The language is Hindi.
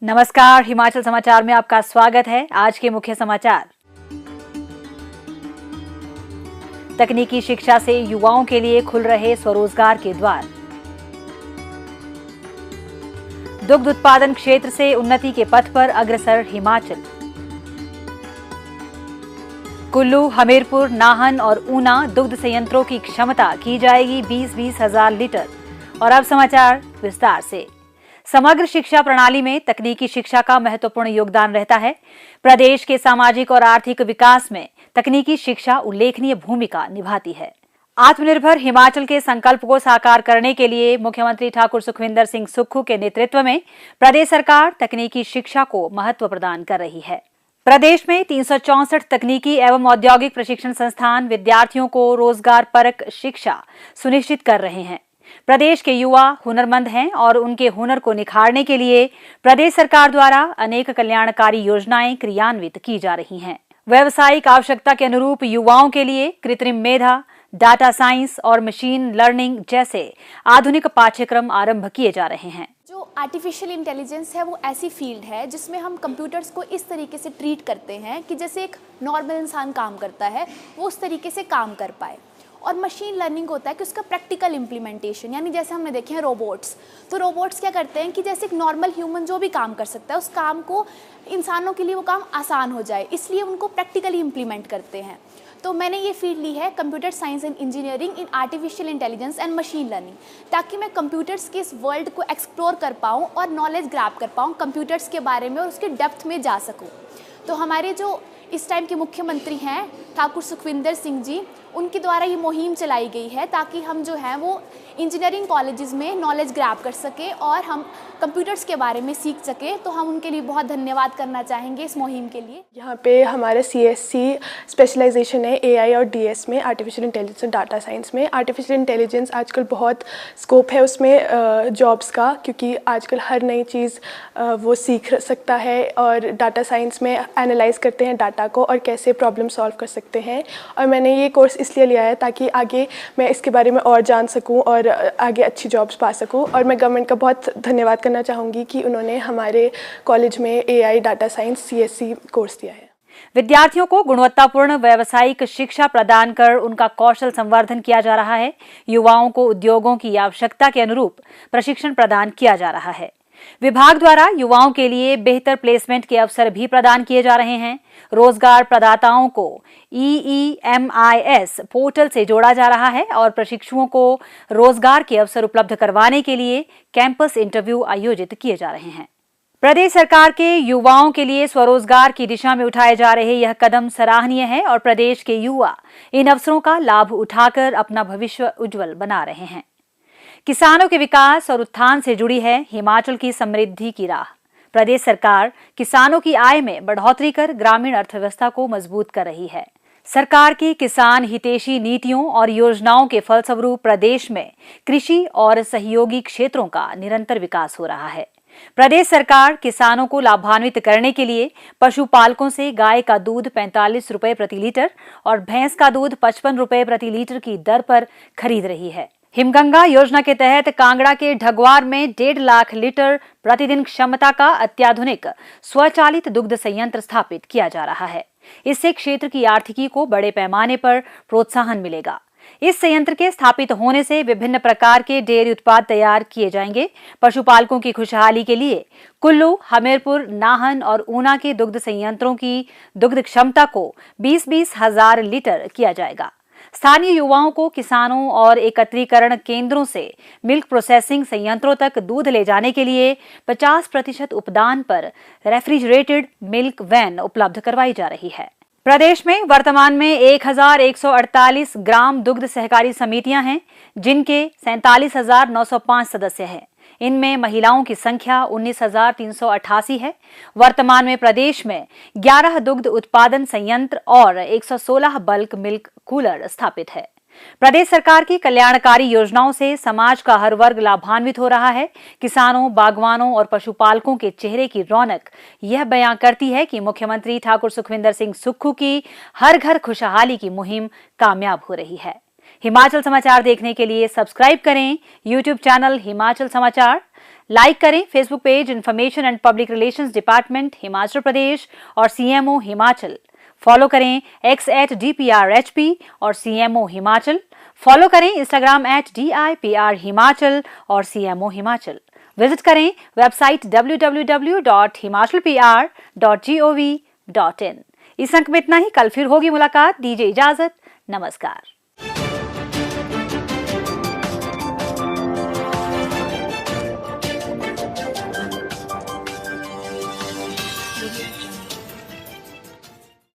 नमस्कार, हिमाचल समाचार में आपका स्वागत है। आज के मुख्य समाचार। तकनीकी शिक्षा से युवाओं के लिए खुल रहे स्वरोजगार के द्वार। दुग्ध उत्पादन क्षेत्र से उन्नति के पथ पर अग्रसर हिमाचल। कुल्लू, हमीरपुर, नाहन और ऊना दुग्ध संयंत्रों की क्षमता की जाएगी 20-20 हजार लीटर। और अब समाचार विस्तार से। समग्र शिक्षा प्रणाली में तकनीकी शिक्षा का महत्वपूर्ण योगदान रहता है। प्रदेश के सामाजिक और आर्थिक विकास में तकनीकी शिक्षा उल्लेखनीय भूमिका निभाती है। आत्मनिर्भर हिमाचल के संकल्प को साकार करने के लिए मुख्यमंत्री ठाकुर सुखविंदर सिंह सुक्खू के नेतृत्व में प्रदेश सरकार तकनीकी शिक्षा को महत्व प्रदान कर रही है। प्रदेश में 364 तकनीकी एवं औद्योगिक प्रशिक्षण संस्थान विद्यार्थियों को रोजगार परक शिक्षा सुनिश्चित कर रहे हैं। प्रदेश के युवा हुनरमंद हैं और उनके हुनर को निखारने के लिए प्रदेश सरकार द्वारा अनेक कल्याणकारी योजनाएं क्रियान्वित की जा रही हैं। व्यावसायिक आवश्यकता के अनुरूप युवाओं के लिए कृत्रिम मेधा, डाटा साइंस और मशीन लर्निंग जैसे आधुनिक पाठ्यक्रम आरंभ किए जा रहे हैं। जो आर्टिफिशियल इंटेलिजेंस है वो ऐसी फील्ड है जिसमें हम कंप्यूटर्स को इस तरीके से ट्रीट करते हैं कि जैसे एक नॉर्मल इंसान काम करता है वो उस तरीके से काम कर पाए। और मशीन लर्निंग होता है कि उसका प्रैक्टिकल इम्प्लीमेंटेशन, यानी जैसे हमने देखे हैं रोबोट्स, तो रोबोट्स क्या करते हैं कि जैसे एक नॉर्मल ह्यूमन जो भी काम कर सकता है उस काम को इंसानों के लिए वो काम आसान हो जाए, इसलिए उनको प्रैक्टिकली इम्प्लीमेंट करते हैं। तो मैंने ये फील्ड ली है computer science and engineering in artificial intelligence and machine learning, ताकि मैं कंप्यूटर्स के इस वर्ल्ड को एक्सप्लोर कर पाऊँ और नॉलेज ग्रैब कर पाऊँ कंप्यूटर्स के बारे में और उसके डेप्थ में जा सकूँ। तो हमारे जो इस टाइम के मुख्यमंत्री हैं ठाकुर सुखविंदर सिंह जी, उनके द्वारा ये मुहिम चलाई गई है ताकि हम जो हैं वो इंजीनियरिंग कॉलेजेस में नॉलेज ग्रैब कर सकें और हम कंप्यूटर्स के बारे में सीख सकें। तो हम उनके लिए बहुत धन्यवाद करना चाहेंगे इस मुहिम के लिए। यहाँ पे हमारे CSC स्पेशलाइजेशन है AI और DS में, आर्टिफिशियल इंटेलिजेंस और डाटा साइंस में। आर्टिफिशियल इंटेलिजेंस आजकल बहुत स्कोप है उसमें जॉब्स का, क्योंकि आजकल हर नई चीज़ वो सीख सकता है। और डाटा साइंस में एनालाइज करते हैं डाटा को और कैसे प्रॉब्लम सॉल्व कर सकते हैं। और मैंने ये कोर्स इसलिए लिया है ताकि आगे मैं इसके बारे में और जान सकूं और आगे अच्छी जॉब्स पा सकूं। और मैं गवर्नमेंट का बहुत धन्यवाद करना चाहूँगी कि उन्होंने हमारे कॉलेज में AI data science CSC course दिया है। विद्यार्थियों को गुणवत्तापूर्ण व्यावसायिक शिक्षा प्रदान कर उनका कौशल संवर्धन किया जा रहा है। युवाओं को उद्योगों की आवश्यकता के अनुरूप प्रशिक्षण प्रदान किया जा रहा है। विभाग द्वारा युवाओं के लिए बेहतर प्लेसमेंट के अवसर भी प्रदान किए जा रहे हैं। रोजगार प्रदाताओं को EEMIS पोर्टल से जोड़ा जा रहा है और प्रशिक्षुओं को रोजगार के अवसर उपलब्ध करवाने के लिए कैंपस इंटरव्यू आयोजित किए जा रहे हैं। प्रदेश सरकार के युवाओं के लिए स्वरोजगार की दिशा में उठाए जा रहे यह कदम सराहनीय है और प्रदेश के युवा इन अवसरों का लाभ उठाकर अपना भविष्य उज्जवल बना रहे हैं। किसानों के विकास और उत्थान से जुड़ी है हिमाचल की समृद्धि की राह। प्रदेश सरकार किसानों की आय में बढ़ोतरी कर ग्रामीण अर्थव्यवस्था को मजबूत कर रही है। सरकार की किसान हितैषी नीतियों और योजनाओं के फलस्वरूप प्रदेश में कृषि और सहयोगी क्षेत्रों का निरंतर विकास हो रहा है। प्रदेश सरकार किसानों को लाभान्वित करने के लिए पशुपालकों से गाय का दूध 45 रुपए प्रति लीटर और भैंस का दूध 55 रुपए प्रति लीटर की दर पर खरीद रही है। हिमगंगा योजना के तहत कांगड़ा के ढगवार में 1.5 लाख लीटर प्रतिदिन क्षमता का अत्याधुनिक स्वचालित दुग्ध संयंत्र स्थापित किया जा रहा है। इससे क्षेत्र की आर्थिकी को बड़े पैमाने पर प्रोत्साहन मिलेगा। इस संयंत्र के स्थापित होने से विभिन्न प्रकार के डेयरी उत्पाद तैयार किए जाएंगे। पशुपालकों की खुशहाली के लिए कुल्लू, हमीरपुर, नाहन और ऊना के दुग्ध संयंत्रों की दुग्ध क्षमता को 20-20 हजार लीटर किया जाएगा। स्थानीय युवाओं को किसानों और एकत्रीकरण केंद्रों से मिल्क प्रोसेसिंग संयंत्रों तक दूध ले जाने के लिए 50% उपदान पर रेफ्रिजरेटेड मिल्क वैन उपलब्ध करवाई जा रही है। प्रदेश में वर्तमान में 1148 ग्राम दुग्ध सहकारी समितियां हैं, जिनके 47,905 सदस्य हैं। इनमें महिलाओं की संख्या 19,388 है। वर्तमान में प्रदेश में 11 दुग्ध उत्पादन संयंत्र और 116 बल्क मिल्क कूलर स्थापित है। प्रदेश सरकार की कल्याणकारी योजनाओं से समाज का हर वर्ग लाभान्वित हो रहा है। किसानों, बागवानों और पशुपालकों के चेहरे की रौनक यह बयां करती है कि मुख्यमंत्री ठाकुर सुखविंदर सिंह सुक्खू की हर घर खुशहाली की मुहिम कामयाब हो रही है। हिमाचल समाचार देखने के लिए सब्सक्राइब करें YouTube चैनल हिमाचल समाचार, लाइक करें Facebook page information and public relations department Himachal Pradesh और CMO हिमाचल। फॉलो करें X @DPRHP और CMO हिमाचल। फॉलो करें Instagram @DIPR हिमाचल और CMO हिमाचल। विजिट करें वेबसाइट www.himachalpr.gov.in। इस अंक में इतना ही। कल फिर होगी मुलाकात। दीजिए इजाजत। नमस्कार।